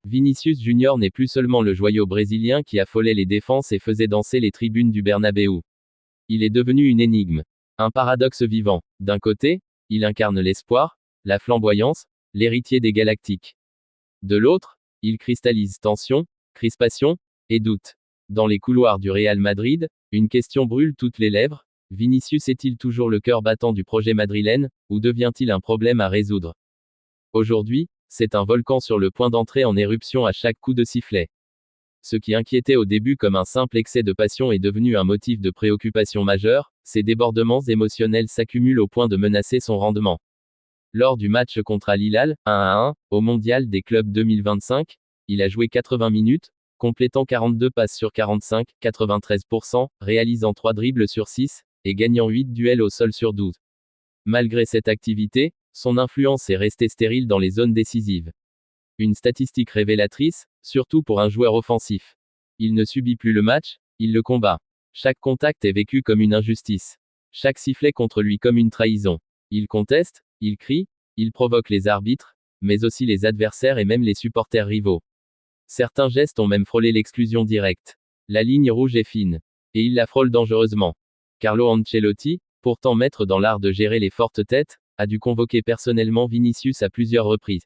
Vinicius Junior n'est plus seulement le joyau brésilien qui affolait les défenses et faisait danser les tribunes du Bernabéu. Il est devenu une énigme. Un paradoxe vivant. D'un côté, il incarne l'espoir, la flamboyance, l'héritier des Galactiques. De l'autre, il cristallise tension, crispation et doute. Dans les couloirs du Real Madrid, une question brûle toutes les lèvres. Vinicius est-il toujours le cœur battant du projet madrilène, ou devient-il un problème à résoudre? Aujourd'hui, c'est un volcan sur le point d'entrer en éruption à chaque coup de sifflet. Ce qui inquiétait au début comme un simple excès de passion est devenu un motif de préoccupation majeur, ces débordements émotionnels s'accumulent au point de menacer son rendement. Lors du match contre Al Hilal, 1-1, au Mondial des clubs 2025, il a joué 80 minutes, complétant 42 passes sur 45, 93%, réalisant 3 dribbles sur 6, et gagnant 8 duels au sol sur 12. Malgré cette activité, son influence est restée stérile dans les zones décisives. Une statistique révélatrice, surtout pour un joueur offensif. Il ne subit plus le match, il le combat. Chaque contact est vécu comme une injustice. Chaque sifflet contre lui comme une trahison. Il conteste, il crie, il provoque les arbitres, mais aussi les adversaires et même les supporters rivaux. Certains gestes ont même frôlé l'exclusion directe. La ligne rouge est fine. Et il la frôle dangereusement. Carlo Ancelotti, pourtant maître dans l'art de gérer les fortes têtes, a dû convoquer personnellement Vinicius à plusieurs reprises.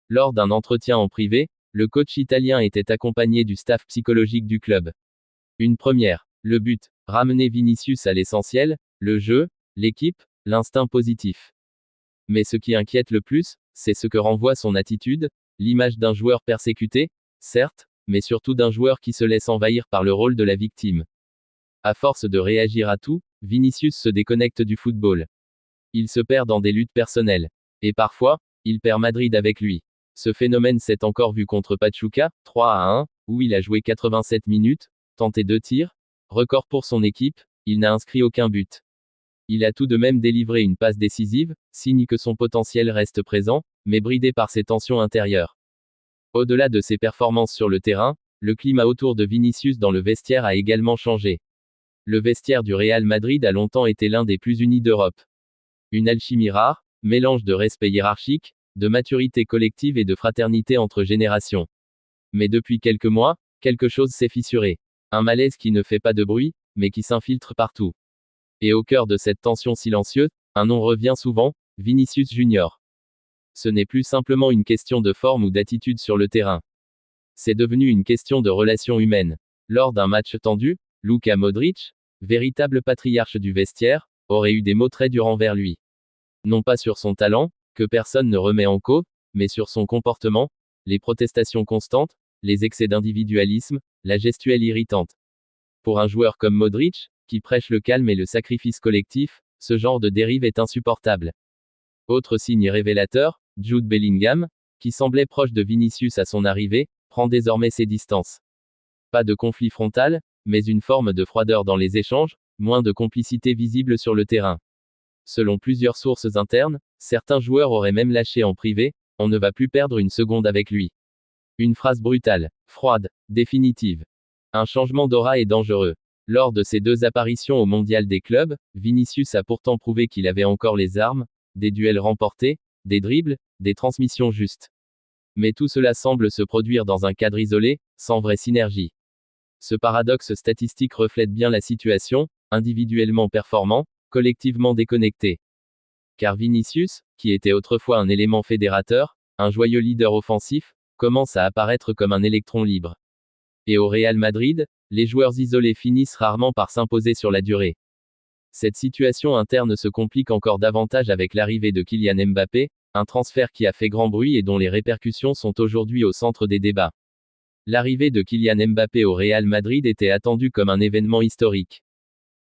Lors d'un entretien en privé, le coach italien était accompagné du staff psychologique du club. Une première. Le but, ramener Vinicius à l'essentiel, le jeu, l'équipe, l'instinct positif. Mais ce qui inquiète le plus, c'est ce que renvoie son attitude, l'image d'un joueur persécuté, certes, mais surtout d'un joueur qui se laisse envahir par le rôle de la victime. À force de réagir à tout, Vinicius se déconnecte du football. Il se perd dans des luttes personnelles. Et parfois, il perd Madrid avec lui. Ce phénomène s'est encore vu contre Pachuca, 3-1, où il a joué 87 minutes, tenté 2 tirs, record pour son équipe, il n'a inscrit aucun but. Il a tout de même délivré une passe décisive, signe que son potentiel reste présent, mais bridé par ses tensions intérieures. Au-delà de ses performances sur le terrain, le climat autour de Vinicius dans le vestiaire a également changé. Le vestiaire du Real Madrid a longtemps été l'un des plus unis d'Europe. Une alchimie rare, mélange de respect hiérarchique, de maturité collective et de fraternité entre générations. Mais depuis quelques mois, quelque chose s'est fissuré. Un malaise qui ne fait pas de bruit, mais qui s'infiltre partout. Et au cœur de cette tension silencieuse, un nom revient souvent, Vinicius Junior. Ce n'est plus simplement une question de forme ou d'attitude sur le terrain. C'est devenu une question de relations humaines. Lors d'un match tendu, Luka Modric, véritable patriarche du vestiaire, aurait eu des mots très durs envers lui. Non pas sur son talent, que personne ne remet en cause, mais sur son comportement, les protestations constantes, les excès d'individualisme, la gestuelle irritante. Pour un joueur comme Modric, qui prêche le calme et le sacrifice collectif, ce genre de dérive est insupportable. Autre signe révélateur, Jude Bellingham, qui semblait proche de Vinicius à son arrivée, prend désormais ses distances. Pas de conflit frontal, mais une forme de froideur dans les échanges, moins de complicité visible sur le terrain. Selon plusieurs sources internes, certains joueurs auraient même lâché en privé, on ne va plus perdre une seconde avec lui. Une phrase brutale, froide, définitive. Un changement d'aura est dangereux. Lors de ses 2 apparitions au Mondial des clubs, Vinicius a pourtant prouvé qu'il avait encore les armes, des duels remportés, des dribbles, des transmissions justes. Mais tout cela semble se produire dans un cadre isolé, sans vraie synergie. Ce paradoxe statistique reflète bien la situation, individuellement performant, collectivement déconnecté. Car Vinicius, qui était autrefois un élément fédérateur, un joyeux leader offensif, commence à apparaître comme un électron libre. Et au Real Madrid, les joueurs isolés finissent rarement par s'imposer sur la durée. Cette situation interne se complique encore davantage avec l'arrivée de Kylian Mbappé, un transfert qui a fait grand bruit et dont les répercussions sont aujourd'hui au centre des débats. L'arrivée de Kylian Mbappé au Real Madrid était attendue comme un événement historique.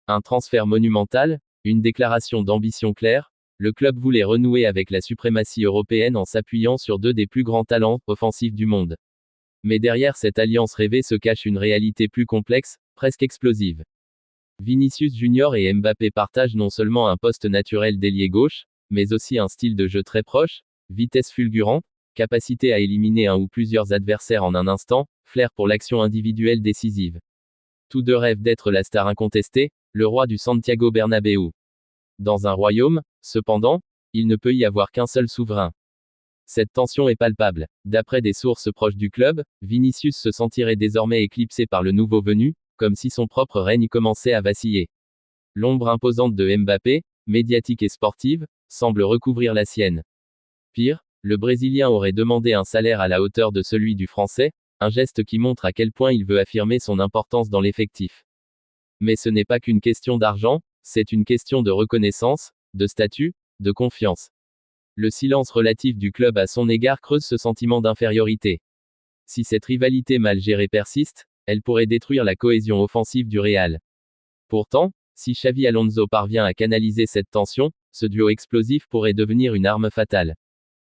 Un transfert monumental, une déclaration d'ambition claire, le club voulait renouer avec la suprématie européenne en s'appuyant sur 2 des plus grands talents offensifs du monde. Mais derrière cette alliance rêvée se cache une réalité plus complexe, presque explosive. Vinicius Junior et Mbappé partagent non seulement un poste naturel d'ailier gauche, mais aussi un style de jeu très proche, vitesse fulgurante, capacité à éliminer un ou plusieurs adversaires en un instant, flair pour l'action individuelle décisive. Tous 2 rêvent d'être la star incontestée, le roi du Santiago Bernabéu. Dans un royaume, cependant, il ne peut y avoir qu'un seul souverain. Cette tension est palpable. D'après des sources proches du club, Vinicius se sentirait désormais éclipsé par le nouveau venu, comme si son propre règne commençait à vaciller. L'ombre imposante de Mbappé, médiatique et sportive, semble recouvrir la sienne. Pire, le Brésilien aurait demandé un salaire à la hauteur de celui du Français, un geste qui montre à quel point il veut affirmer son importance dans l'effectif. Mais ce n'est pas qu'une question d'argent, c'est une question de reconnaissance, de statut, de confiance. Le silence relatif du club à son égard creuse ce sentiment d'infériorité. Si cette rivalité mal gérée persiste, elle pourrait détruire la cohésion offensive du Real. Pourtant, si Xavi Alonso parvient à canaliser cette tension, ce duo explosif pourrait devenir une arme fatale.